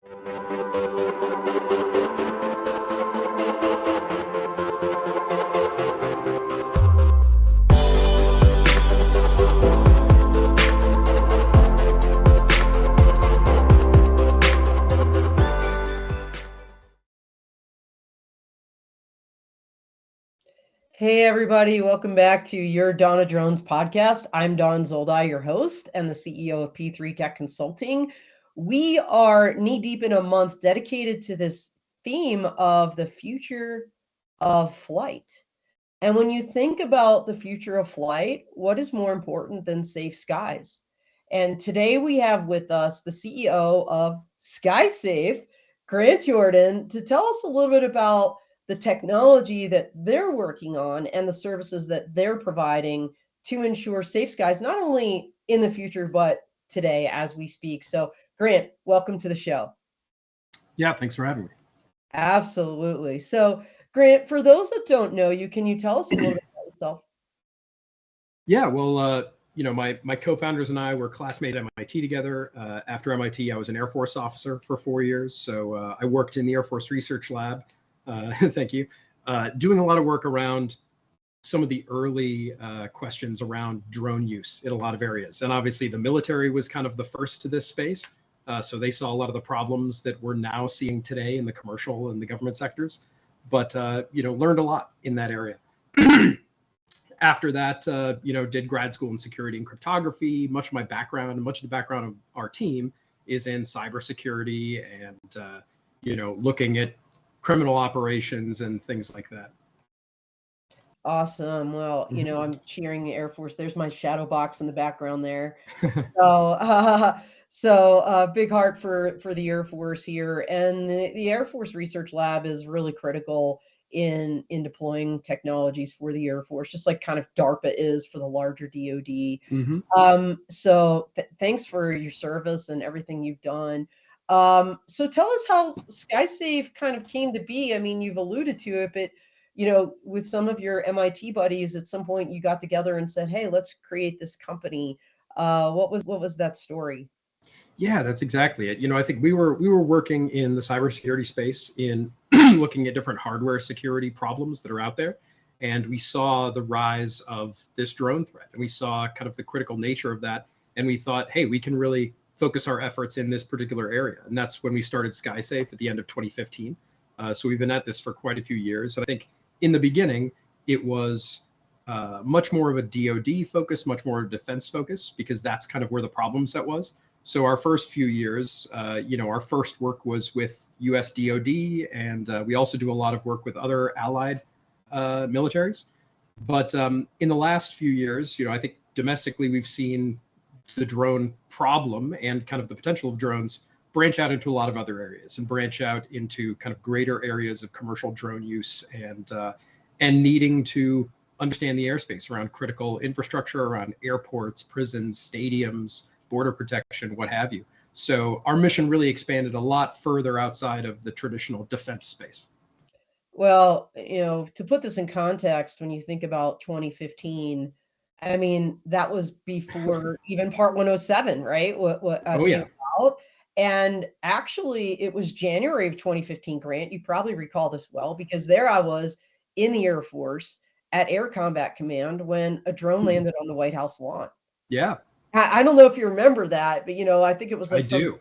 Hey everybody, welcome back to your Dawn of Drones podcast. I'm Don Zoldi, your host and the CEO of P3 Tech Consulting. We are knee deep in a month dedicated to this theme of the future of flight. And when you think about the future of flight, what is more important than safe skies? And today we have with us the CEO of SkySafe, Grant Jordan, to tell us a little bit about the technology that they're working on and the services that they're providing to ensure safe skies, not only in the future, but today as we speak. So, Grant, welcome to the show. Yeah, thanks for having me. Absolutely. So, Grant, for those that don't know you, can you tell us a little bit about yourself? Yeah, well, my co-founders and I were classmates at MIT together. After MIT, I was an Air Force officer for 4 years. So I worked in the Air Force Research Lab. Thank you. Doing a lot of work around some of the early questions around drone use in a lot of areas. And obviously the military was kind of the first to this space. So they saw a lot of the problems that we're now seeing today in the commercial and the government sectors, but, learned a lot in that area. After that, did grad school in security and cryptography. Much of my background and much of the background of our team is in cybersecurity and, looking at criminal operations and things like that. Awesome. Well, I'm cheering the Air Force. There's my shadow box in the background there. So big heart for the Air Force here. And the Air Force Research Lab is really critical in deploying technologies for the Air Force, just like kind of DARPA is for the larger DoD. So thanks for your service and everything you've done. So tell us how SkySafe kind of came to be. I mean, you've alluded to it, but with some of your MIT buddies, at some point you got together and said, "Hey, let's create this company." What was that story? Yeah, that's exactly it. I think we were working in the cybersecurity space in looking at different hardware security problems that are out there. And we saw the rise of this drone threat, and we saw kind of the critical nature of that. And we thought, hey, we can really focus our efforts in this particular area. And that's when we started SkySafe at the end of 2015. So we've been at this for quite a few years. And I think in the beginning, it was much more of a DoD focus, much more of a defense focus, because that's kind of where the problem set was. So our first few years, our first work was with US DoD, and we also do a lot of work with other allied militaries. But in the last few years, I think domestically we've seen the drone problem and kind of the potential of drones branch out into a lot of other areas and branch out into kind of greater areas of commercial drone use and needing to understand the airspace around critical infrastructure, around airports, prisons, stadiums, border protection, what have you. So our mission really expanded a lot further outside of the traditional defense space. Well, to put this in context, when you think about 2015, I mean, that was before even Part 107, right? What came out. And actually, it was January of 2015, Grant. You probably recall this well, because there I was in the Air Force at Air Combat Command when a drone landed on the White House lawn. Yeah. I don't know if you remember that, but I think it was like some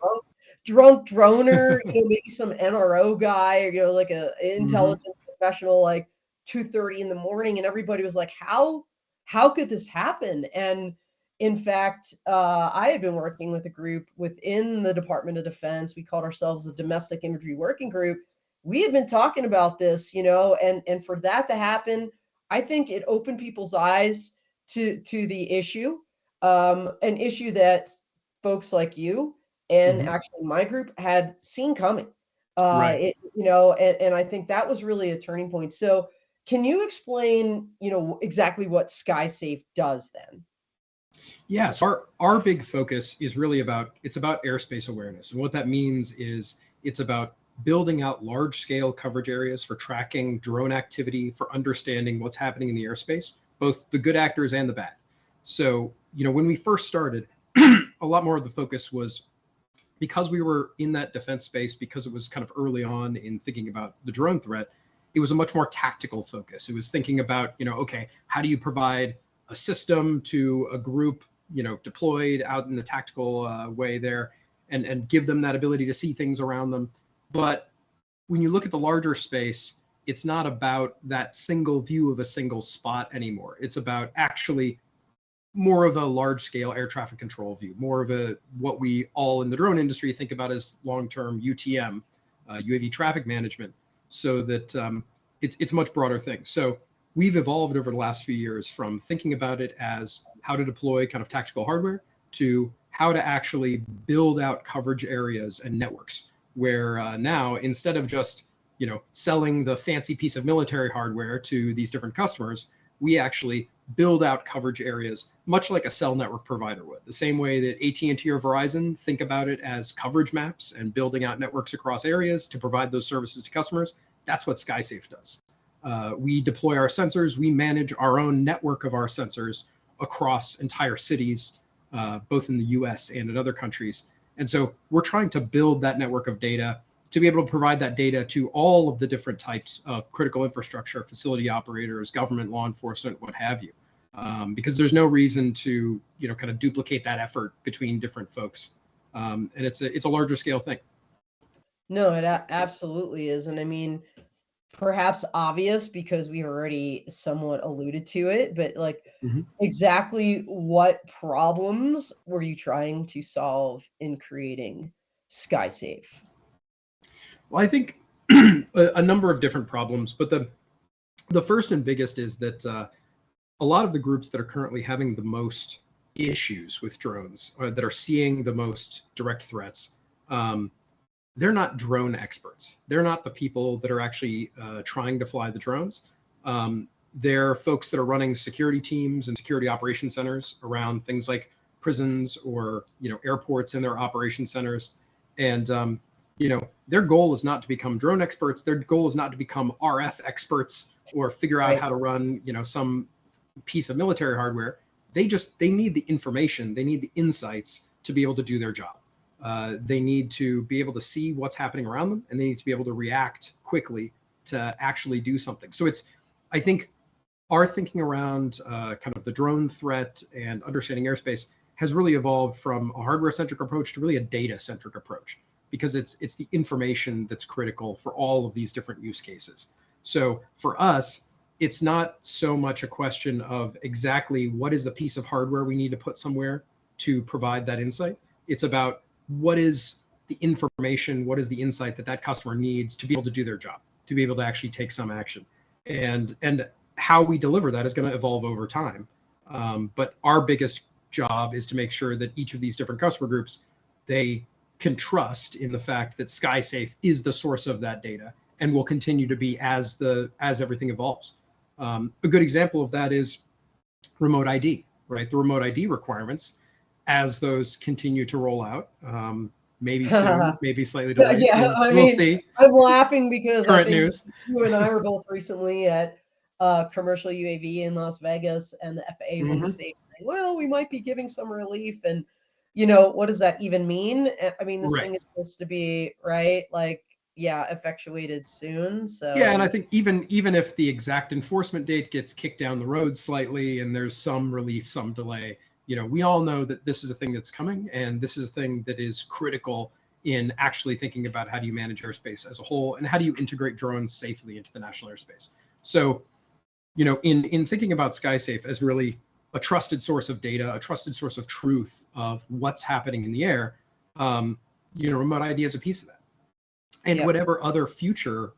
drunk droner, maybe some NRO guy, or like a intelligence professional, like 2:30 in the morning, and everybody was like, "How could this happen?" And in fact, I had been working with a group within the Department of Defense. We called ourselves the Domestic Imagery Working Group. We had been talking about this, and for that to happen, I think it opened people's eyes to the issue. An issue that folks like you and actually my group had seen coming. Right. And I think that was really a turning point. So can you explain, exactly what SkySafe does then? Yeah, so our big focus is really about airspace awareness. And what that means is it's about building out large-scale coverage areas for tracking drone activity, for understanding what's happening in the airspace, both the good actors and the bad. So, when we first started, a lot more of the focus was because we were in that defense space, because it was kind of early on in thinking about the drone threat, it was a much more tactical focus. It was thinking about, okay, how do you provide a system to a group, deployed out in the tactical way there, and give them that ability to see things around them. But when you look at the larger space, it's not about that single view of a single spot anymore. It's about actually more of a large scale air traffic control view, more of a what we all in the drone industry think about as long-term UTM, UAV traffic management, so that it's much broader thing. So we've evolved over the last few years from thinking about it as how to deploy kind of tactical hardware to how to actually build out coverage areas and networks, where now instead of just selling the fancy piece of military hardware to these different customers, we actually build out coverage areas much like a cell network provider would. The same way that AT&T or Verizon think about it as coverage maps and building out networks across areas to provide those services to customers, that's what SkySafe does. We deploy our sensors, we manage our own network of our sensors across entire cities, both in the US and in other countries. And so we're trying to build that network of data to be able to provide that data to all of the different types of critical infrastructure, facility operators, government, law enforcement, what have you. Because there's no reason to, kind of duplicate that effort between different folks. And it's a larger scale thing. No, it absolutely is. And I mean, perhaps obvious because we already somewhat alluded to it, but like exactly what problems were you trying to solve in creating SkySafe? Well, I think a number of different problems, but the first and biggest is that a lot of the groups that are currently having the most issues with drones, or that are seeing the most direct threats, they're not drone experts. They're not the people that are actually trying to fly the drones. They're folks that are running security teams and security operation centers around things like prisons or airports in their operation centers. And their goal is not to become drone experts. Their goal is not to become RF experts or figure out how to run some piece of military hardware. They need the information. They need the insights to be able to do their job. They need to be able to see what's happening around them, and they need to be able to react quickly to actually do something. So I think our thinking around kind of the drone threat and understanding airspace has really evolved from a hardware-centric approach to really a data-centric approach, because it's the information that's critical for all of these different use cases. So for us, it's not so much a question of exactly what is a piece of hardware we need to put somewhere to provide that insight. It's about what is the information, what is the insight that customer needs to be able to do their job, to be able to actually take some action. And how we deliver that is going to evolve over time. But our biggest job is to make sure that each of these different customer groups, they can trust in the fact that SkySafe is the source of that data and will continue to be as everything evolves. A good example of that is remote ID, right? The remote ID requirements, as those continue to roll out, maybe soon, maybe slightly delayed. Yeah, we'll see. I'm laughing because Current I think news. you and I were both recently at commercial UAV in Las Vegas, and the FAA is on the stage saying, well, we might be giving some relief. And, what does that even mean? I mean, this thing is supposed to be, right, like, effectuated soon. So yeah, and I think even if the exact enforcement date gets kicked down the road slightly and there's some relief, some delay, we all know that this is a thing that's coming, and this is a thing that is critical in actually thinking about how do you manage airspace as a whole, and how do you integrate drones safely into the national airspace. So, in thinking about SkySafe as really a trusted source of data, a trusted source of truth of what's happening in the air, remote ID is a piece of that. And whatever other future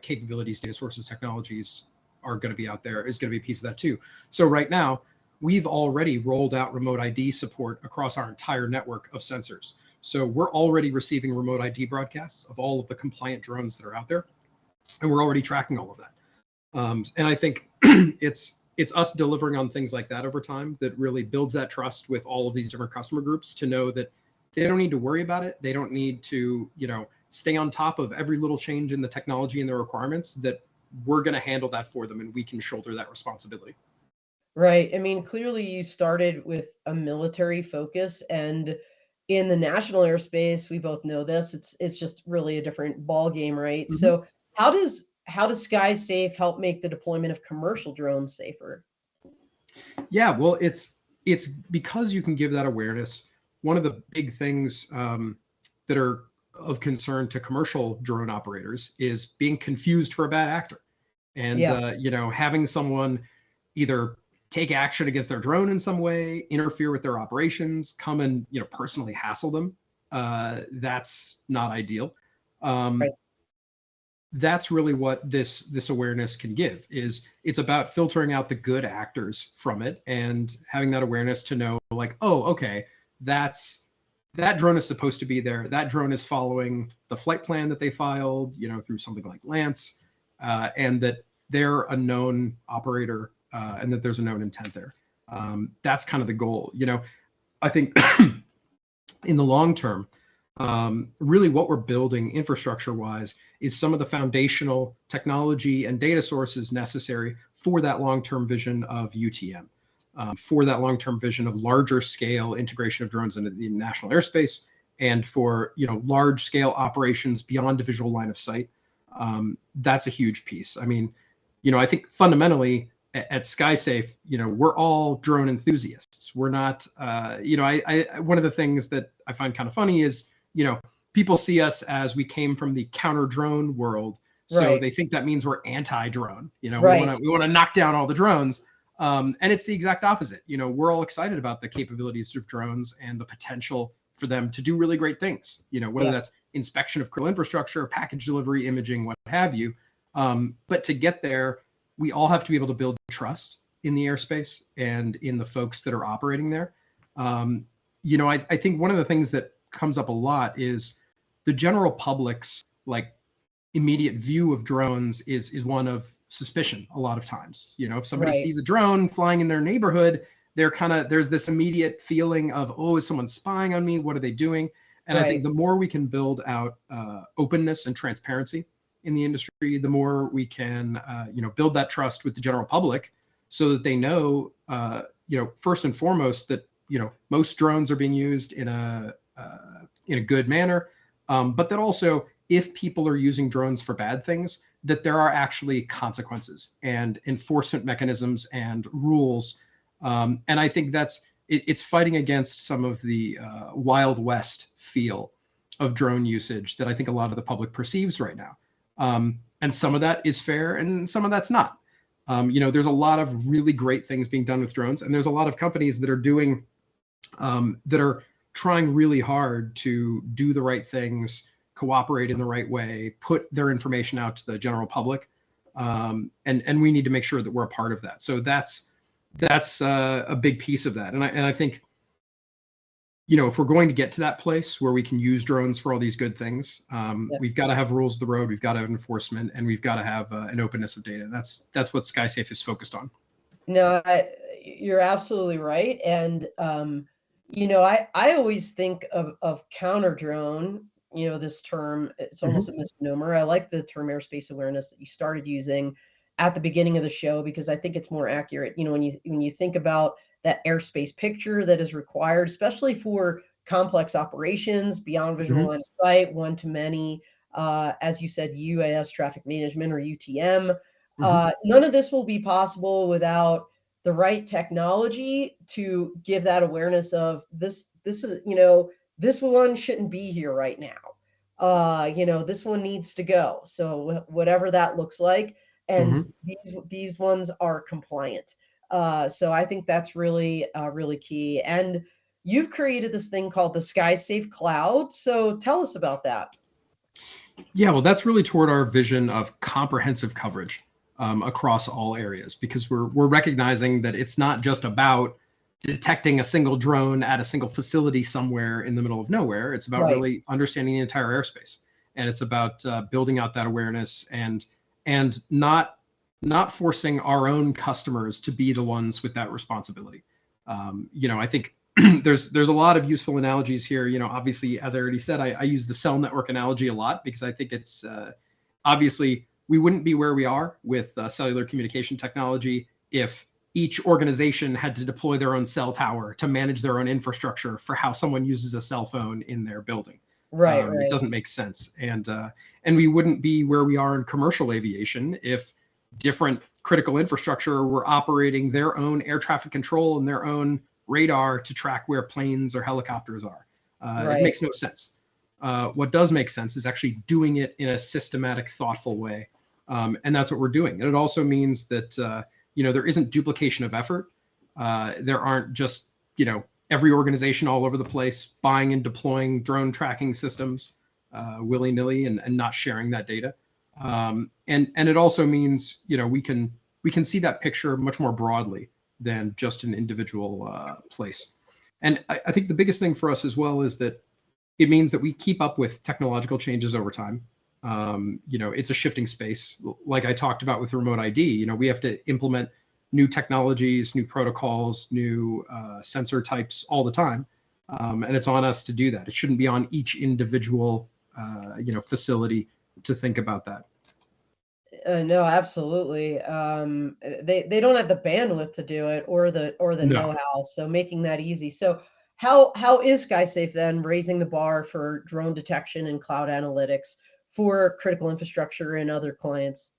capabilities, data sources, technologies are going to be out there is going to be a piece of that too. So right now, we've already rolled out remote ID support across our entire network of sensors. So we're already receiving remote ID broadcasts of all of the compliant drones that are out there, and we're already tracking all of that. And I think it's us delivering on things like that over time that really builds that trust with all of these different customer groups to know that they don't need to worry about it. They don't need to, stay on top of every little change in the technology and the requirements, that we're going to handle that for them and we can shoulder that responsibility. Right. I mean, clearly you started with a military focus, and in the national airspace, we both know this, it's just really a different ball game, right? Mhm. So how does SkySafe help make the deployment of commercial drones safer? Yeah, well, it's because you can give that awareness. One of the big things that are of concern to commercial drone operators is being confused for a bad actor, and Yeah, having someone either take action against their drone in some way, interfere with their operations, come and personally hassle them. That's not ideal. right. Um, that's really what this awareness can give. Is it's about filtering out the good actors from it and having that awareness to know, like, oh, okay, that's that drone is supposed to be there. That drone is following the flight plan that they filed, through something like Lance, and that they're a known operator, and that there's a known intent there. That's kind of the goal. I think in the long term, really what we're building infrastructure wise is some of the foundational technology and data sources necessary for that long-term vision of UTM, for that long-term vision of larger scale integration of drones into the national airspace, and for large scale operations beyond a visual line of sight. That's a huge piece. I mean, I think fundamentally at SkySafe, we're all drone enthusiasts. We're not, one of the things that I find kind of funny is, people see us as we came from the counter drone world. So Right. they think that means we're anti-drone. Right. We want to knock down all the drones. And it's the exact opposite. We're all excited about the capabilities of drones and the potential for them to do really great things, whether Yes. that's inspection of critical infrastructure, package delivery, imaging, what have you. But to get there, we all have to be able to build trust in the airspace and in the folks that are operating there. I think one of the things that comes up a lot is the general public's like immediate view of drones is one of suspicion a lot of times. If somebody Right. sees a drone flying in their neighborhood, there's this immediate feeling of, oh, is someone spying on me? What are they doing? And I think Right. the more we can build out openness and transparency in the industry, the more we can build that trust with the general public, so that they know, first and foremost, that most drones are being used in a good manner, but that also, if people are using drones for bad things, that there are actually consequences and enforcement mechanisms and rules. And I think it's fighting against some of the Wild West feel of drone usage that I think a lot of the public perceives right now. And some of that is fair and some of that's not. There's a lot of really great things being done with drones, and there's a lot of companies that are doing that are trying really hard to do the right things, cooperate in the right way, put their information out to the general public, and we need to make sure that we're a part of that. So that's a big piece of that, and I think if we're going to get to that place where we can use drones for all these good things, Yeah. we've got to have rules of the road, we've got to have enforcement, and we've got to have an openness of data. That's what SkySafe is focused on. No, you're absolutely right. And I always think of counter drone. This term, it's almost a Mm-hmm. misnomer. I like the term airspace awareness that you started using at the beginning of the show, because I think it's more accurate. When you think about that airspace picture that is required, especially for complex operations beyond visual Mm-hmm. line of sight, one to many, as you said, UAS, traffic management, or UTM. Mm-hmm. None of this will be possible without the right technology to give that awareness of this. This is, this one shouldn't be here right now. This one needs to go. So whatever that looks like, and Mm-hmm. these ones are compliant. So I think that's really really key. And you've created this thing called the SkySafe Cloud. So tell us about that. Yeah, well, that's really toward our vision of comprehensive coverage across all areas, because we're recognizing that it's not just about detecting a single drone at a single facility somewhere in the middle of nowhere. It's about Right. really understanding the entire airspace, and it's about building out that awareness and not forcing our own customers to be the ones with that responsibility. I think there's a lot of useful analogies here. Obviously, as I already said, I use the cell network analogy a lot, because I think it's obviously we wouldn't be where we are with cellular communication technology if each organization had to deploy their own cell tower to manage their own infrastructure for how someone uses a cell phone in their building. Right, It doesn't make sense. And we wouldn't be where we are in commercial aviation if different critical infrastructure were operating their own air traffic control and their own radar to track where planes or helicopters are. It makes no sense. What does make sense is actually doing it in a systematic, thoughtful way. And that's what we're doing. And it also means that, there isn't duplication of effort. There aren't just, every organization all over the place buying and deploying drone tracking systems willy-nilly and not sharing that data. And it also means, we can see that picture much more broadly than just an individual place. And I think the biggest thing for us as well is that it means that we keep up with technological changes over time. It's a shifting space. Like I talked about with remote ID, we have to implement new technologies, new protocols, new sensor types all the time. And it's on us to do that. It shouldn't be on each individual, facility to think about that. No, absolutely. They don't have the bandwidth to do it or the know-how. So making that easy. So how is SkySafe then raising the bar for drone detection and cloud analytics for critical infrastructure and other clients?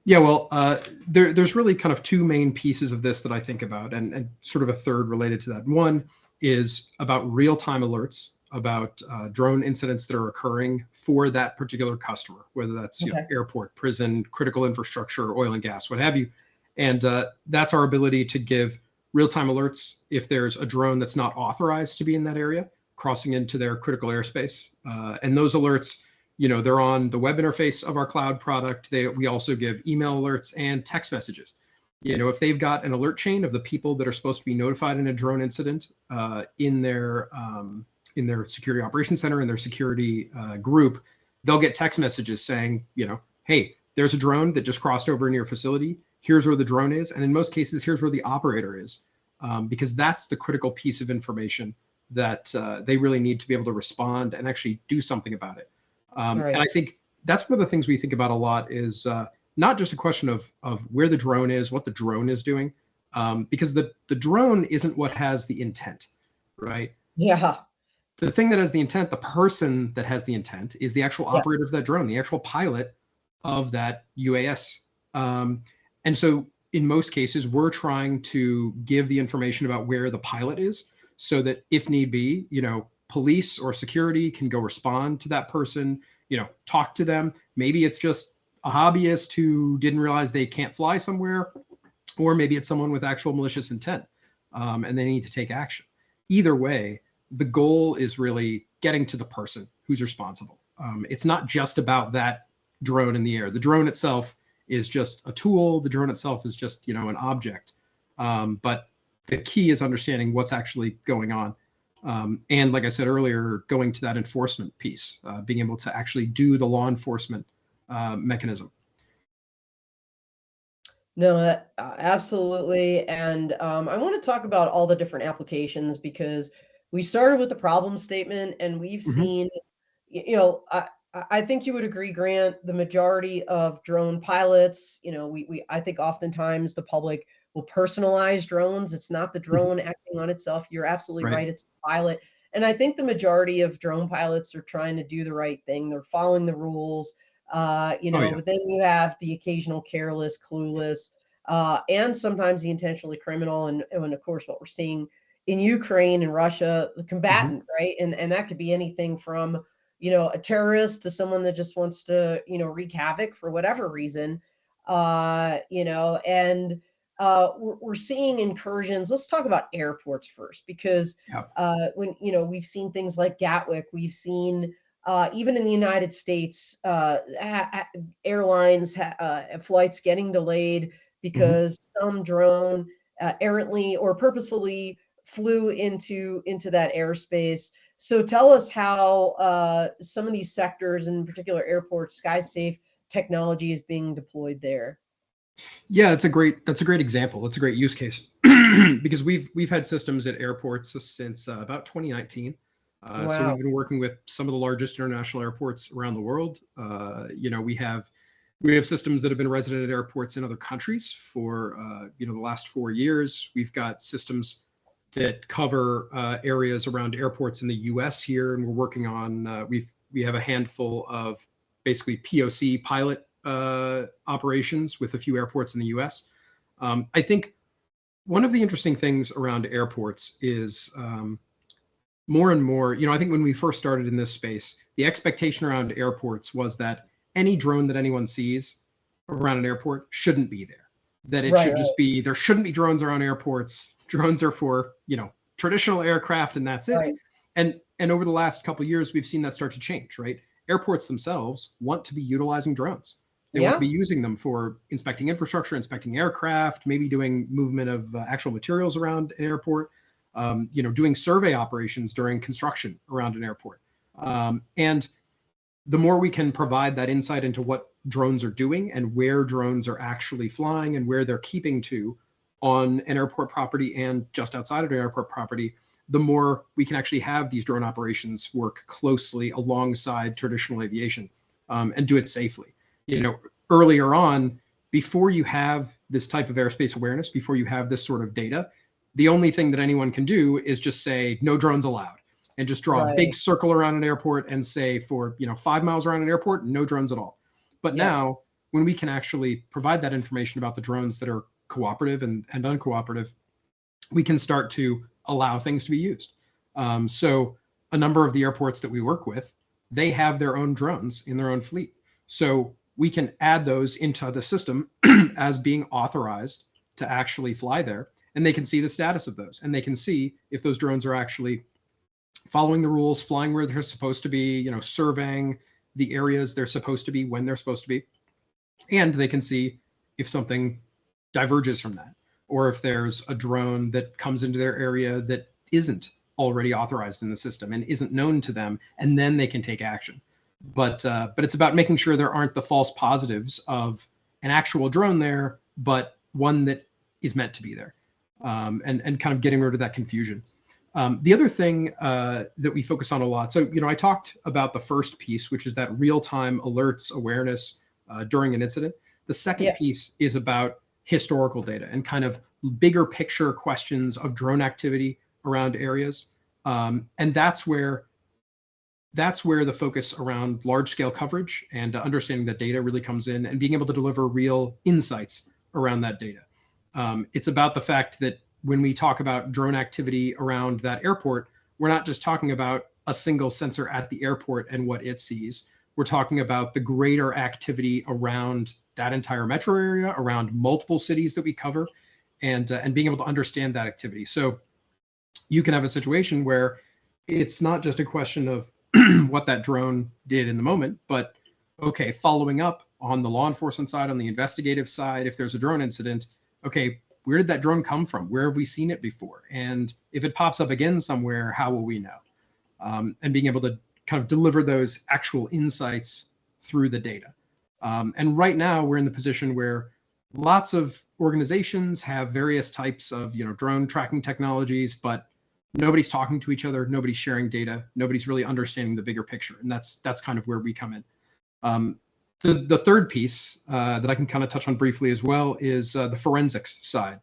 Yeah, well, there's really kind of two main pieces of this that I think about, and sort of a third related to that. One is about real-time alerts about drone incidents that are occurring for that particular customer, whether that's airport, prison, critical infrastructure, oil and gas, what have you. And that's our ability to give real-time alerts if there's a drone that's not authorized to be in that area, crossing into their critical airspace. And those alerts, they're on the web interface of our cloud product. We also give email alerts and text messages. If they've got an alert chain of the people that are supposed to be notified in a drone incident in their security operations center, in their security group, they'll get text messages saying, hey, there's a drone that just crossed over in your facility. Here's where the drone is. And in most cases, here's where the operator is, because that's the critical piece of information that they really need to be able to respond and actually do something about it. And I think that's one of the things we think about a lot is not just a question of where the drone is, what the drone is doing, because the drone isn't what has the intent, right? Yeah. The thing that has the intent, the person that has the intent is the actual operator of that drone, the actual pilot of that UAS. And so in most cases, we're trying to give the information about where the pilot is so that if need be, police or security can go respond to that person, talk to them. Maybe it's just a hobbyist who didn't realize they can't fly somewhere, or maybe it's someone with actual malicious intent and they need to take action. Either way, the goal is really getting to the person who's responsible. It's not just about that drone in the air. The drone itself is just a tool. The drone itself is just, an object. But the key is understanding what's actually going on. And like I said earlier, going to that enforcement piece, being able to actually do the law enforcement mechanism. No, absolutely. And I want to talk about all the different applications because we started with the problem statement and we've seen, I think you would agree, Grant, the majority of drone pilots, I think oftentimes the public will personalize drones. It's not the drone acting on itself. You're absolutely right. It's the pilot. And I think the majority of drone pilots are trying to do the right thing. They're following the rules, but then you have the occasional careless, clueless, and sometimes the intentionally criminal. And of course, what we're seeing in Ukraine and Russia, the combatant, right? And that could be anything from, a terrorist to someone that just wants to, wreak havoc for whatever reason, and we're seeing incursions. Let's talk about airports first, because when, we've seen things like Gatwick, we've seen even in the United States, airlines, flights getting delayed because some drone errantly or purposefully flew into that airspace. So tell us how some of these sectors, in particular airports, SkySafe technology is being deployed there. Yeah, that's a great example. It's a great use case because we've had systems at airports since about 2019. Wow. So we've been working with some of the largest international airports around the world. We have We have systems that have been resident at airports in other countries for the last 4 years. We've got systems that cover areas around airports in the U.S. here, and we're working on. We have a handful of basically POC pilot operations with a few airports in the U.S. I think one of the interesting things around airports is more and more. I think when we first started in this space, the expectation around airports was that any drone that anyone sees around an airport shouldn't be there. That it should just be, there shouldn't be drones around airports. Drones are for, traditional aircraft, and that's it. Right. And over the last couple of years, we've seen that start to change, right? Airports themselves want to be utilizing drones. They want to be using them for inspecting infrastructure, inspecting aircraft, maybe doing movement of actual materials around an airport, doing survey operations during construction around an airport. And the more we can provide that insight into what drones are doing and where drones are actually flying and where they're keeping to on an airport property and just outside of an airport property, the more we can actually have these drone operations work closely alongside traditional aviation and do it safely. Earlier on, before you have this type of airspace awareness, before you have this sort of data, the only thing that anyone can do is just say no drones allowed, and just draw a big circle around an airport and say for 5 miles around an airport, no drones at all. But now, when we can actually provide that information about the drones that are cooperative and uncooperative, we can start to allow things to be used. So a number of the airports that we work with, they have their own drones in their own fleet. So we can add those into the system as being authorized to actually fly there. And they can see the status of those. And they can see if those drones are actually following the rules, flying where they're supposed to be, surveying the areas they're supposed to be when they're supposed to be. And they can see if something diverges from that, or if there's a drone that comes into their area that isn't already authorized in the system and isn't known to them, and then they can take action. But it's about making sure there aren't the false positives of an actual drone there, but one that is meant to be there, and kind of getting rid of that confusion. The other thing that we focus on a lot, so I talked about the first piece, which is that real-time alerts awareness during an incident. The second piece is about historical data and kind of bigger picture questions of drone activity around areas. And that's where the focus around large-scale coverage and understanding that data really comes in, and being able to deliver real insights around that data. It's about the fact that when we talk about drone activity around that airport, we're not just talking about a single sensor at the airport and what it sees. We're talking about the greater activity around that entire metro area, around multiple cities that we cover, and being able to understand that activity. So you can have a situation where it's not just a question of what that drone did in the moment, but okay, following up on the law enforcement side, on the investigative side, if there's a drone incident, okay, where did that drone come from? Where have we seen it before? And if it pops up again somewhere, how will we know? And being able to kind of deliver those actual insights through the data. And right now we're in the position where lots of organizations have various types of drone tracking technologies, but nobody's talking to each other, nobody's sharing data, nobody's really understanding the bigger picture. And that's kind of where we come in. The third piece that I can kind of touch on briefly as well is the forensics side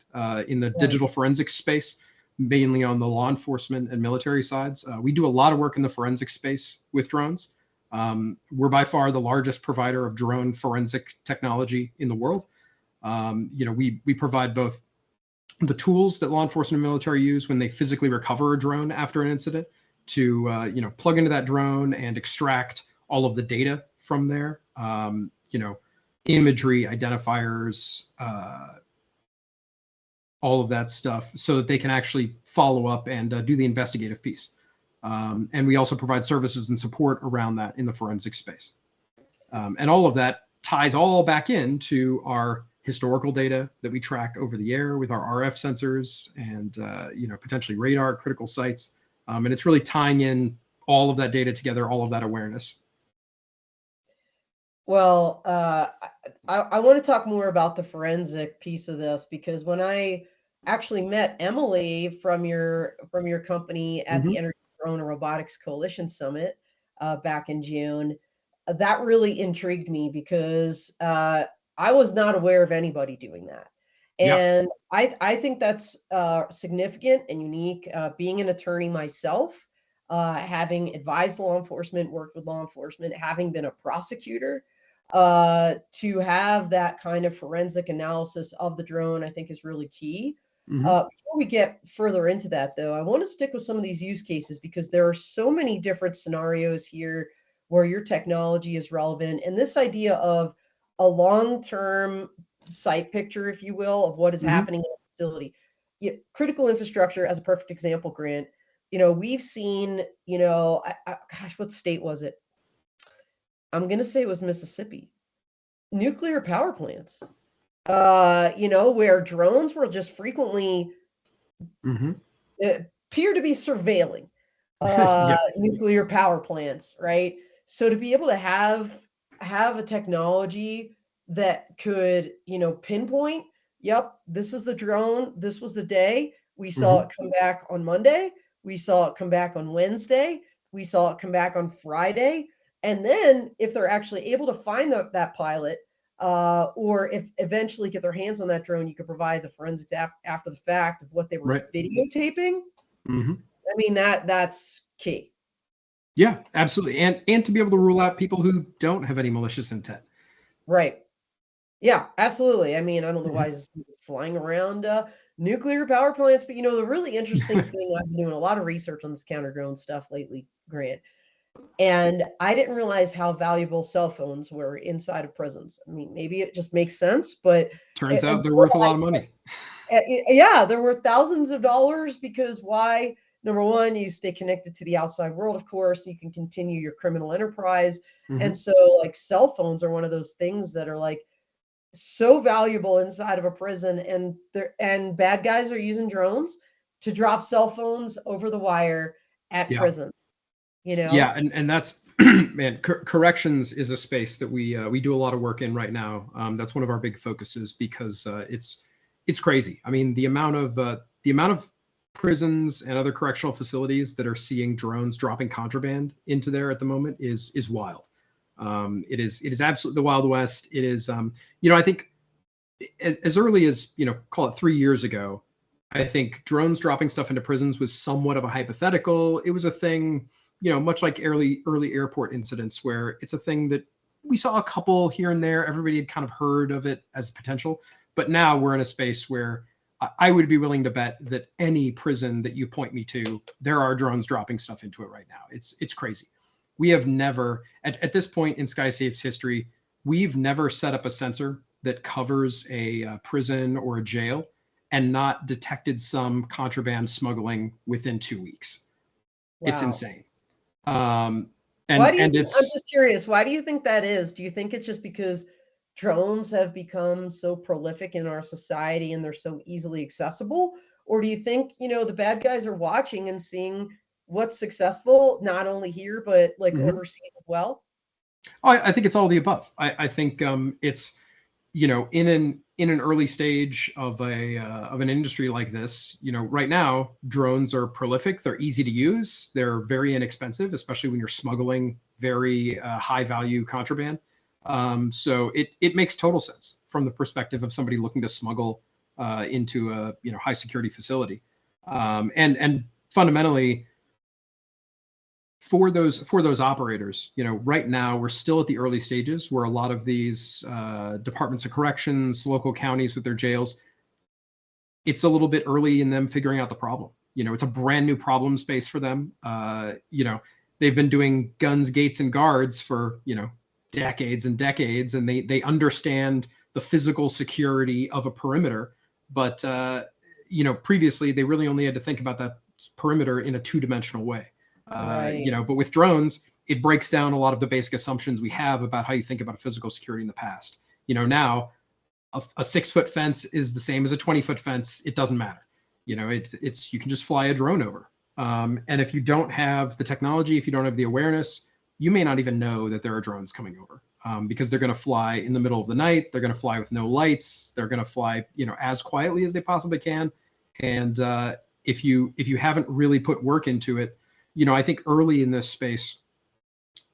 in the digital forensics space, mainly on the law enforcement and military sides. We do a lot of work in the forensic space with drones. We're by far the largest provider of drone forensic technology in the world. We provide both the tools that law enforcement and military use when they physically recover a drone after an incident to plug into that drone and extract all of the data from there, imagery, identifiers, all of that stuff, so that they can actually follow up and do the investigative piece. And we also provide services and support around that in the forensic space. And all of that ties all back into our historical data that we track over the air with our RF sensors and potentially radar, critical sites. And it's really tying in all of that data together, all of that awareness. Well, I want to talk more about the forensic piece of this, because when I actually met Emily from your company at the Energy Drone and Robotics Coalition Summit back in June, that really intrigued me because I was not aware of anybody doing that. Yeah. And I think that's significant and unique. Being an attorney myself, having advised law enforcement, worked with law enforcement, having been a prosecutor, to have that kind of forensic analysis of the drone, I think is really key. Before we get further into that, though, I want to stick with some of these use cases because there are so many different scenarios here where your technology is relevant. And this idea of a long-term site picture, if you will, of what is happening in a facility. Critical infrastructure, as a perfect example, Grant, we've seen, gosh, what state was it? I'm going to say it was Mississippi. Nuclear power plants, where drones were just frequently appear to be surveilling Yeah. nuclear power plants, right? So to be able to have a technology that could, pinpoint, yep, this is the drone, this was the day, we saw it come back on Monday, we saw it come back on Wednesday, we saw it come back on Friday, and then if they're actually able to find that pilot, or if eventually get their hands on that drone, you could provide the forensics after the fact of what they were videotaping. I mean, that's key. Yeah, absolutely. And to be able to rule out people who don't have any malicious intent. Right. Yeah, absolutely. I mean, I don't know why it's flying around nuclear power plants, but the really interesting thing, I've been doing a lot of research on this counter drone stuff lately, Grant, and I didn't realize how valuable cell phones were inside of prisons. I mean, maybe it just makes sense, but turns out they're worth a lot of money. Yeah, they're worth thousands of dollars because why? Number one, you stay connected to the outside world, of course, you can continue your criminal enterprise. And so like cell phones are one of those things that are like so valuable inside of a prison, and bad guys are using drones to drop cell phones over the wire at prison. Yeah, and that's man, corrections is a space that we do a lot of work in right now. That's one of our big focuses because it's crazy. I mean, the amount of prisons and other correctional facilities that are seeing drones dropping contraband into there at the moment is wild. It is absolutely the Wild West. It is, I think as early as, call it 3 years ago, I think drones dropping stuff into prisons was somewhat of a hypothetical. It was a thing, much like early airport incidents where it's a thing that we saw a couple here and there. Everybody had kind of heard of it as potential, but now we're in a space where I would be willing to bet that any prison that you point me to, there are drones dropping stuff into it right now. It's crazy. We have never, at this point in SkySafe's history, we've never set up a sensor that covers a prison or a jail and not detected some contraband smuggling within 2 weeks. Wow. It's insane. I'm just curious, why do you think that is? Do you think it's just because drones have become so prolific in our society and they're so easily accessible? Or do you think, the bad guys are watching and seeing what's successful, not only here, but like overseas as well? I think it's all the above. I think it's, in an early stage of an industry like this, right now drones are prolific. They're easy to use. They're very inexpensive, especially when you're smuggling very high value contraband. So it makes total sense from the perspective of somebody looking to smuggle into a high security facility, and fundamentally for those operators, right now we're still at the early stages where a lot of these departments of corrections, local counties with their jails, it's a little bit early in them figuring out the problem. It's a brand new problem space for them. They've been doing guns, gates, and guards for decades and decades, and they understand the physical security of a perimeter, but previously they really only had to think about that perimeter in a two-dimensional way. Right. But with drones, it breaks down a lot of the basic assumptions we have about how you think about physical security in the past. Now a 6-foot fence is the same as a 20-foot fence. It doesn't matter. It's you can just fly a drone over. And if you don't have the technology, if you don't have the awareness, you may not even know that there are drones coming over, because they're going to fly in the middle of the night. They're going to fly with no lights. They're going to fly, as quietly as they possibly can. And if you haven't really put work into it, I think early in this space,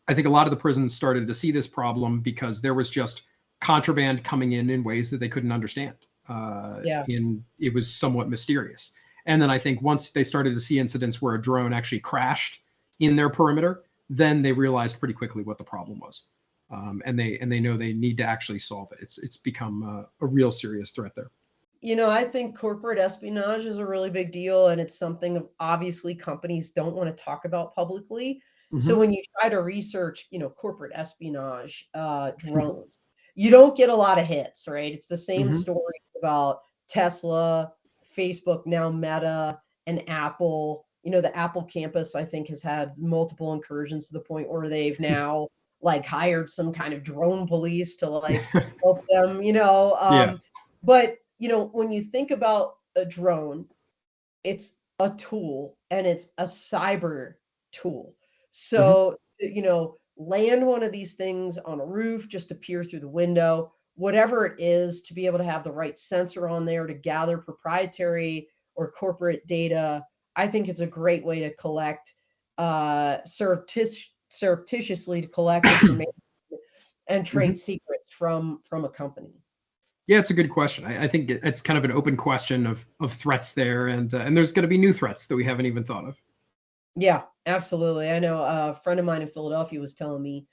I think a lot of the prisons started to see this problem because there was just contraband coming in ways that they couldn't understand. It was somewhat mysterious. And then I think once they started to see incidents where a drone actually crashed in their perimeter, then they realized pretty quickly what the problem was. And they know they need to actually solve it. It's become a real serious threat there. You know, I think corporate espionage is a really big deal, and it's something obviously companies don't want to talk about publicly. So when you try to research, you know, corporate espionage drones, you don't get a lot of hits, right? It's the same story about Tesla, Facebook, now Meta, and Apple. You know, the Apple campus, I think, has had multiple incursions to the point where they've now like hired some kind of drone police to like help them, you know. But you know, when you think about a drone, it's a tool and it's a cyber tool. So, you know, land one of these things on a roof, just to peer through the window, whatever it is, to be able to have the right sensor on there to gather proprietary or corporate data. I think it's a great way to collect, surreptitiously to collect information and trade secrets from a company. Yeah, it's a good question. I think it's kind of an open question of threats there, and there's going to be new threats that we haven't even thought of. Yeah, absolutely. I know a friend of mine in Philadelphia was telling me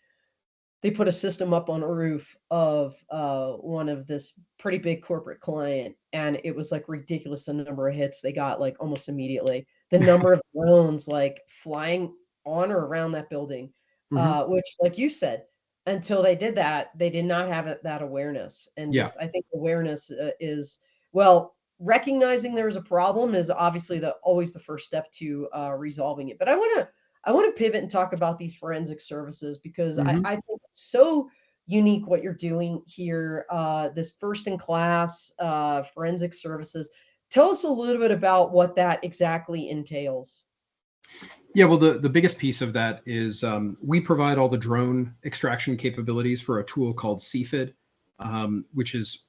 they put a system up on a roof of one of this pretty big corporate client, and it was like ridiculous the number of hits they got like almost immediately. The number of drones like flying on or around that building, which, like you said, until they did that, they did not have that awareness. And just, I think awareness is, well, recognizing there was a problem is obviously always the first step to resolving it. But I want to pivot and talk about these forensic services, because I think it's so unique what you're doing here. This first in class forensic services. Tell us a little bit about what that exactly entails. Yeah, well, the biggest piece of that is we provide all the drone extraction capabilities for a tool called CFID, which is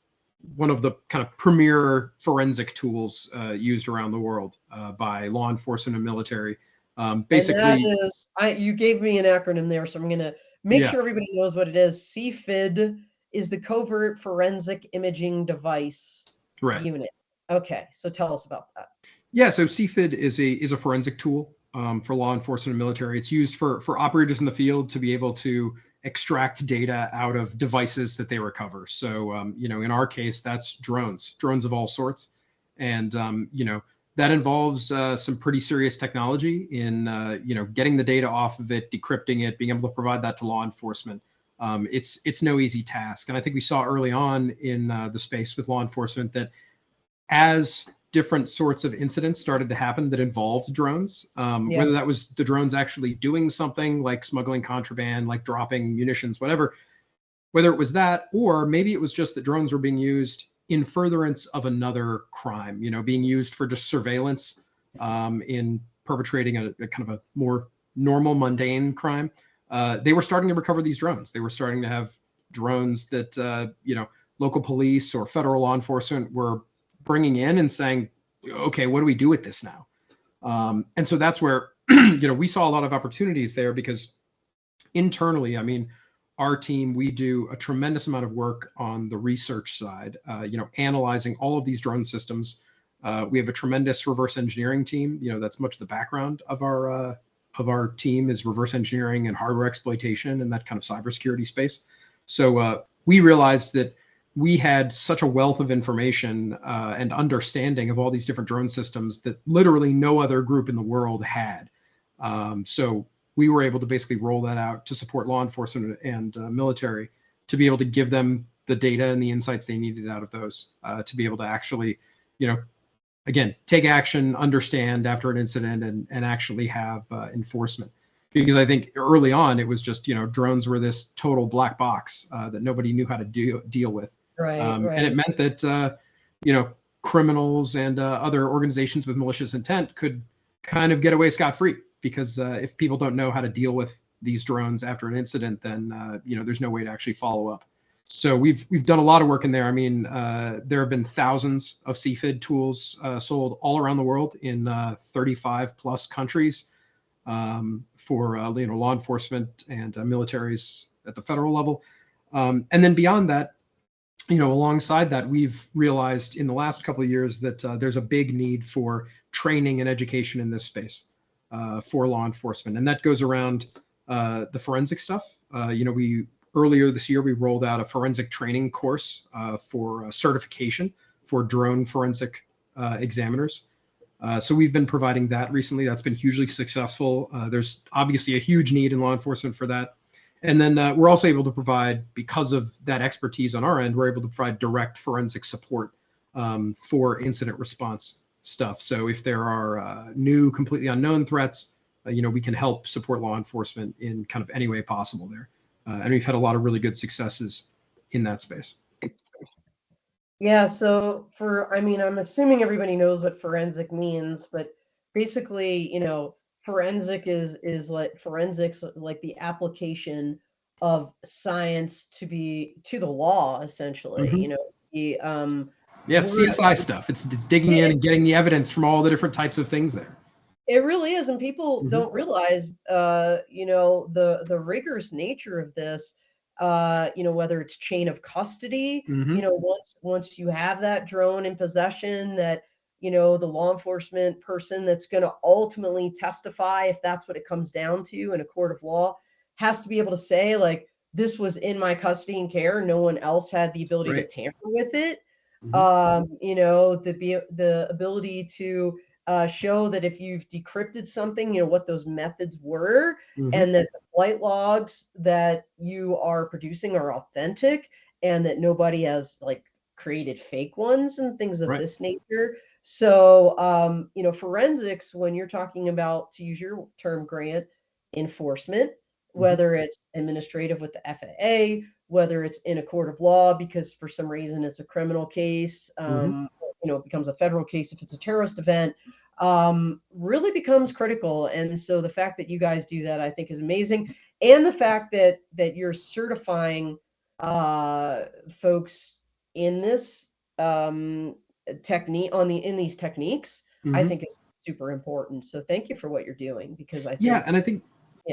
one of the kind of premier forensic tools used around the world by law enforcement and military. Basically, and that is, you gave me an acronym there, so I'm going to make sure everybody knows what it is. CFID is the Covert Forensic Imaging Device Unit. Okay, so tell us about that. Yeah, so CFID is a forensic tool for law enforcement and military. It's used for operators in the field to be able to extract data out of devices that they recover. So, you know, in our case, that's drones of all sorts. And, you know, that involves some pretty serious technology in, you know, getting the data off of it, decrypting it, being able to provide that to law enforcement. It's no easy task. And I think we saw early on in the space with law enforcement that as different sorts of incidents started to happen that involved drones, whether that was the drones actually doing something like smuggling contraband, like dropping munitions, whatever, whether it was that, or maybe it was just that drones were being used in furtherance of another crime, you know, being used for just surveillance in perpetrating a kind of a more normal, mundane crime. They were starting to recover these drones. They were starting to have drones that, you know, local police or federal law enforcement were bringing in and saying, okay, what do we do with this now? And so that's where, you know, we saw a lot of opportunities there, because internally, I mean, our team, we do a tremendous amount of work on the research side, you know, analyzing all of these drone systems. We have a tremendous reverse engineering team. You know, that's much the background of our team is reverse engineering and hardware exploitation and that kind of cybersecurity space. So we realized that we had such a wealth of information and understanding of all these different drone systems that literally no other group in the world had. So we were able to basically roll that out to support law enforcement and military, to be able to give them the data and the insights they needed out of those, to be able to actually, you know, again, take action, understand after an incident, and actually have enforcement. Because I think early on, it was just, you know, drones were this total black box that nobody knew how to deal with. And it meant that, you know, criminals and other organizations with malicious intent could kind of get away scot-free, because if people don't know how to deal with these drones after an incident, then, you know, there's no way to actually follow up. So we've done a lot of work in there. I mean, there have been thousands of CFID tools sold all around the world in 35 plus countries. for law enforcement and militaries at the federal level. And then beyond that, alongside that, we've realized in the last couple of years that there's a big need for training and education in this space for law enforcement. And that goes around the forensic stuff. We earlier this year, we rolled out a forensic training course for certification for drone forensic examiners. So we've been providing that recently. That's been hugely successful. There's obviously a huge need in law enforcement for that. And then we're also able to provide, because of that expertise on our end, we're able to provide direct forensic support for incident response stuff. So if there are new, completely unknown threats, we can help support law enforcement in kind of any way possible there. And we've had a lot of really good successes in that space. Yeah, so I'm assuming everybody knows what forensic means, but basically, forensics is like the application of science to the law, essentially. Mm-hmm. It's CSI stuff. It's digging in and getting the evidence from all the different types of things there. It really is, and people don't realize, the rigorous nature of this. Whether it's chain of custody, once you have that drone in possession, that the law enforcement person that's going to ultimately testify, if that's what it comes down to in a court of law, has to be able to say, like, this was in my custody and care, no one else had the ability to tamper with it. The ability to show that if you've decrypted something, what those methods were, and that the flight logs that you are producing are authentic, and that nobody has created fake ones and things of this nature. So, forensics, when you're talking about, to use your term, Grant, enforcement, whether it's administrative with the FAA, whether it's in a court of law because for some reason it's a criminal case, it becomes a federal case if it's a terrorist event, really becomes critical. And so the fact that you guys do that, I think, is amazing. And the fact that you're certifying folks in this technique in these techniques, I think is super important. So thank you for what you're doing, because I think and I think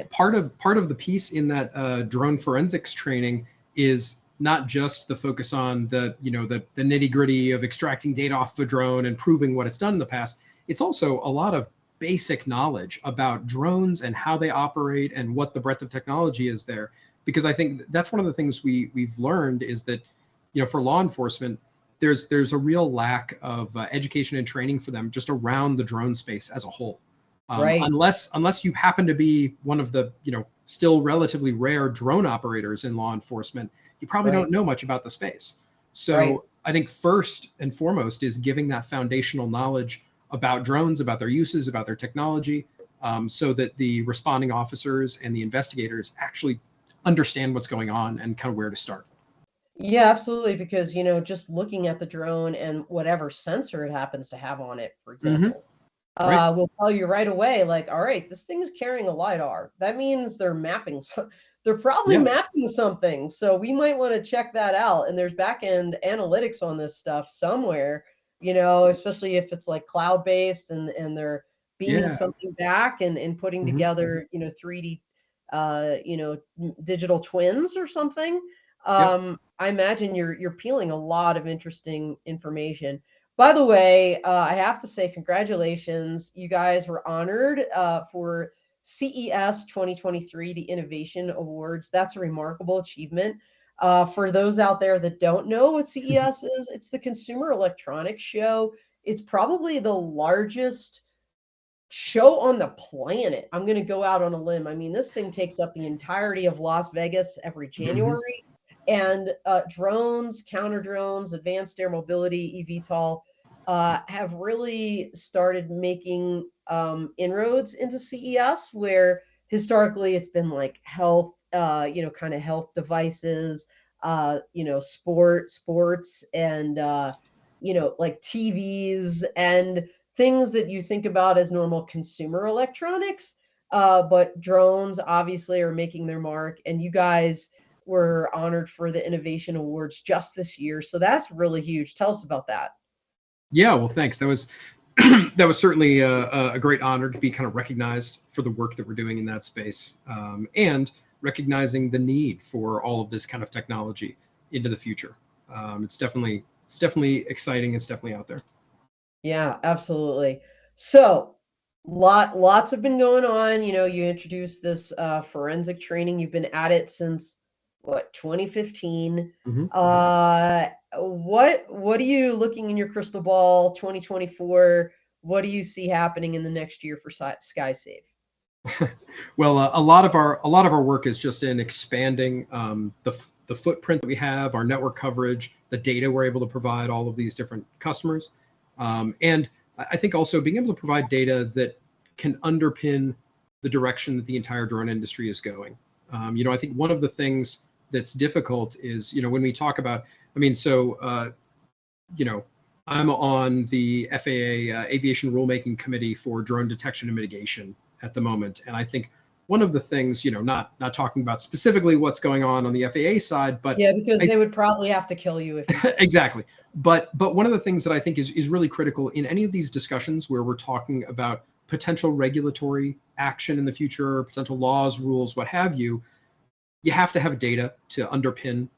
part of the piece in that drone forensics training is not just the focus on the nitty gritty of extracting data off the drone and proving what it's done in the past. It's also a lot of basic knowledge about drones and how they operate and what the breadth of technology is there. Because I think that's one of the things we've learned is that, for law enforcement, there's a real lack of education and training for them just around the drone space as a whole. Unless you happen to be one of the, still relatively rare drone operators in law enforcement, you probably don't know much about the space. So I think first and foremost is giving that foundational knowledge about drones, about their uses, about their technology, so that the responding officers and the investigators actually understand what's going on and kind of where to start. Yeah, absolutely. Because, just looking at the drone and whatever sensor it happens to have on it, for example, will tell you right away, like, all right, this thing is carrying a LiDAR. That means they're mapping. They're probably mapping something. So we might want to check that out. And there's back-end analytics on this stuff somewhere, especially if it's like cloud-based and they're beaming something back and putting together, 3D, digital twins or something. I imagine you're peeling a lot of interesting information. By the way, I have to say congratulations. You guys were honored for CES 2023, the Innovation Awards. That's a remarkable achievement. For those out there that don't know what CES is, it's the Consumer Electronics Show. It's probably the largest show on the planet. I'm going to go out on a limb. I mean, this thing takes up the entirety of Las Vegas every January. And drones, counter drones, advanced air mobility, eVTOL, have really started making inroads into CES, where historically it's been like health, kind of health devices, sports, and like TVs and things that you think about as normal consumer electronics. But drones obviously are making their mark, and you guys were honored for the Innovation Awards just this year. So that's really huge. Tell us about that. Yeah, well, thanks. That was that was certainly a great honor to be kind of recognized for the work that we're doing in that space, and recognizing the need for all of this kind of technology into the future. It's definitely exciting. It's definitely out there. Yeah, absolutely. So lots have been going on. You know, you introduced this forensic training. You've been at it since what, 2015. Mm-hmm. What are you looking in your crystal ball, 2024? What do you see happening in the next year for SkySafe? Well, a lot of our work is just in expanding the footprint that we have, our network coverage, the data we're able to provide all of these different customers, and I think also being able to provide data that can underpin the direction that the entire drone industry is going. You know, I think one of the things that's difficult is, you know, when we talk about, I mean, so you know, I'm on the FAA Aviation Rulemaking Committee for Drone Detection and Mitigation at the moment, and I think one of the things, you know, not talking about specifically what's going on the FAA side, but yeah, because they would probably have to kill you if you exactly. But one of the things that I think is really critical in any of these discussions where we're talking about potential regulatory action in the future, potential laws, rules, what have you, you have to have data to underpin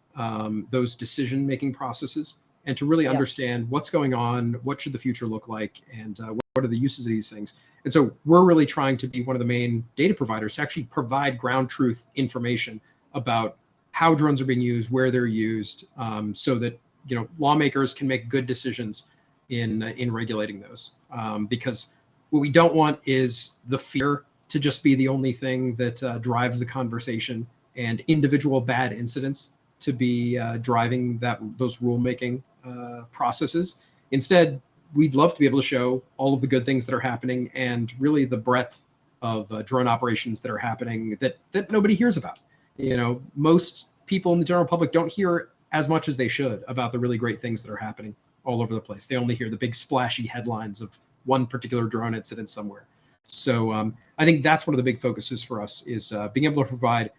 those decision-making processes, and to really understand what's going on, what should the future look like, and what are the uses of these things. And so we're really trying to be one of the main data providers to actually provide ground truth information about how drones are being used, where they're used, so that, you know, lawmakers can make good decisions in regulating those. Because what we don't want is the fear to just be the only thing that drives the conversation, and individual bad incidents to be driving those rulemaking processes. Instead, we'd love to be able to show all of the good things that are happening, and really the breadth of drone operations that are happening that nobody hears about. You know, most people in the general public don't hear as much as they should about the really great things that are happening all over the place. They only hear the big splashy headlines of one particular drone incident somewhere. So I think that's one of the big focuses for us, is being able to provide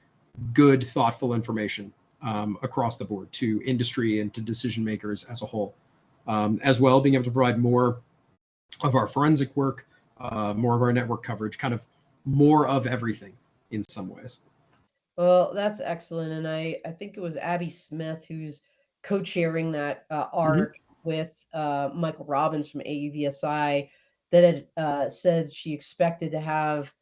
good, thoughtful information across the board to industry and to decision makers as a whole. As well, being able to provide more of our forensic work, more of our network coverage, kind of more of everything in some ways. Well, that's excellent. And I think it was Abby Smith who's co-chairing that ARC with Michael Robbins from AUVSI, that had said she expected to have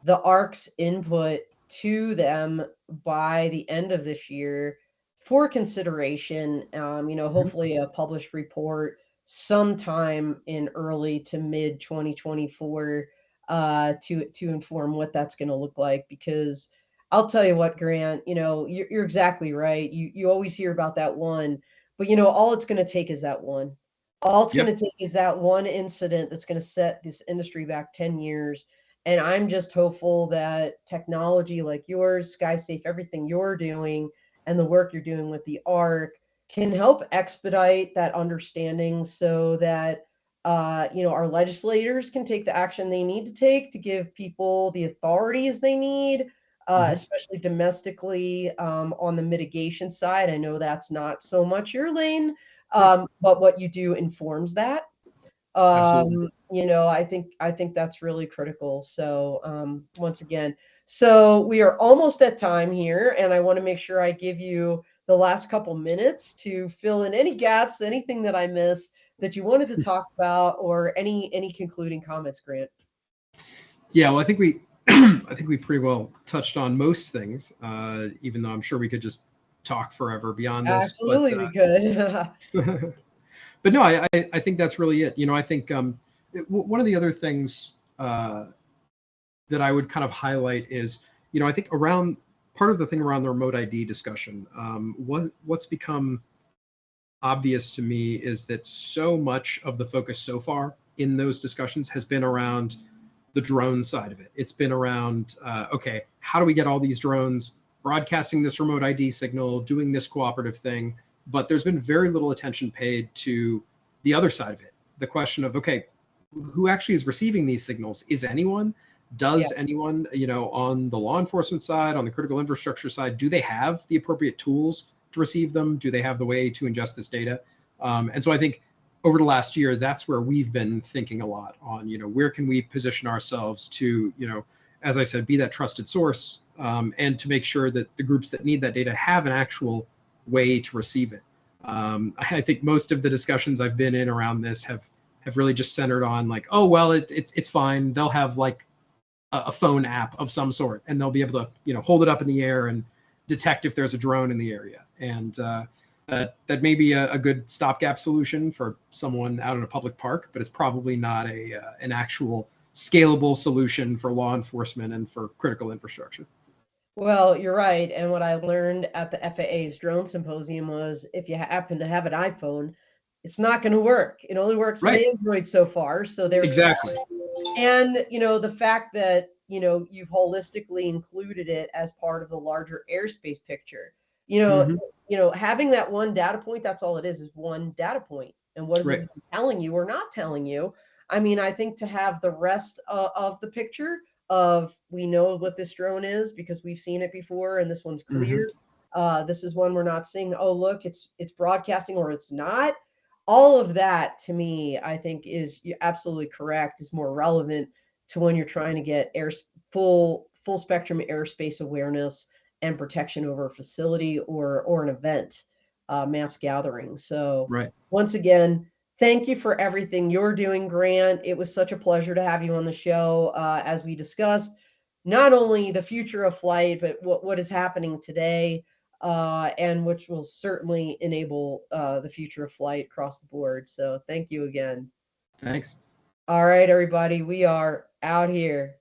the ARC's input to them by the end of this year for consideration. You know, hopefully a published report sometime in early to mid 2024 to inform what that's going to look like. Because I'll tell you what, Grant, you know, you're exactly right. You always hear about that one, but you know, all it's going to take is that one. All it's going to take is that one incident that's going to set this industry back 10 years. And I'm just hopeful that technology like yours, SkySafe, everything you're doing, and the work you're doing with the ARC can help expedite that understanding, so that you know, our legislators can take the action they need to take to give people the authorities they need, especially domestically, on the mitigation side. I know that's not so much your lane, but what you do informs that. You know, I think that's really critical. So once again, so we are almost at time here, and I want to make sure I give you the last couple minutes to fill in any gaps, anything that I missed that you wanted to talk about, or any concluding comments, Grant. Yeah, well, I think we I think we pretty well touched on most things, even though I'm sure we could just talk forever beyond this. Absolutely, we could. But no, I think that's really it. You know, I think one of the other things that I would kind of highlight is, you know, I think around part of the thing around the remote ID discussion, what's become obvious to me is that so much of the focus so far in those discussions has been around the drone side of it. It's been around, okay, how do we get all these drones broadcasting this remote ID signal, doing this cooperative thing? But there's been very little attention paid to the other side of it. The question of, okay, who actually is receiving these signals? Is anyone? Does anyone, you know, on the law enforcement side, on the critical infrastructure side, do they have the appropriate tools to receive them? Do they have the way to ingest this data? And so I think over the last year, that's where we've been thinking a lot on, where can we position ourselves to, as I said, be that trusted source, and to make sure that the groups that need that data have an actual way to receive it. I think most of the discussions I've been in around this have really just centered on like, oh, well, it's fine. They'll have like a phone app of some sort, and they'll be able to, hold it up in the air and detect if there's a drone in the area. And that may be a good stopgap solution for someone out in a public park, but it's probably not an actual scalable solution for law enforcement and for critical infrastructure. Well, you're right. And what I learned at the FAA's drone symposium was if you happen to have an iPhone, it's not going to work. It only works with Android so far. So there's exactly. And the fact that you've holistically included it as part of the larger airspace picture. Having that one data point, that's all it is one data point. And what is it telling you or not telling you? I mean, I think to have the rest of the picture of we know what this drone is because we've seen it before and this one's clear. This is one we're not seeing. Oh, look, it's broadcasting or it's not. All of that to me, I think is absolutely correct, is more relevant to when you're trying to get full spectrum airspace awareness and protection over a facility or an event, mass gathering. So once again, thank you for everything you're doing, Grant. It was such a pleasure to have you on the show as we discussed not only the future of flight, but what is happening today, and which will certainly enable the future of flight across the board. So thank you again. Thanks. All right, everybody, we are out here.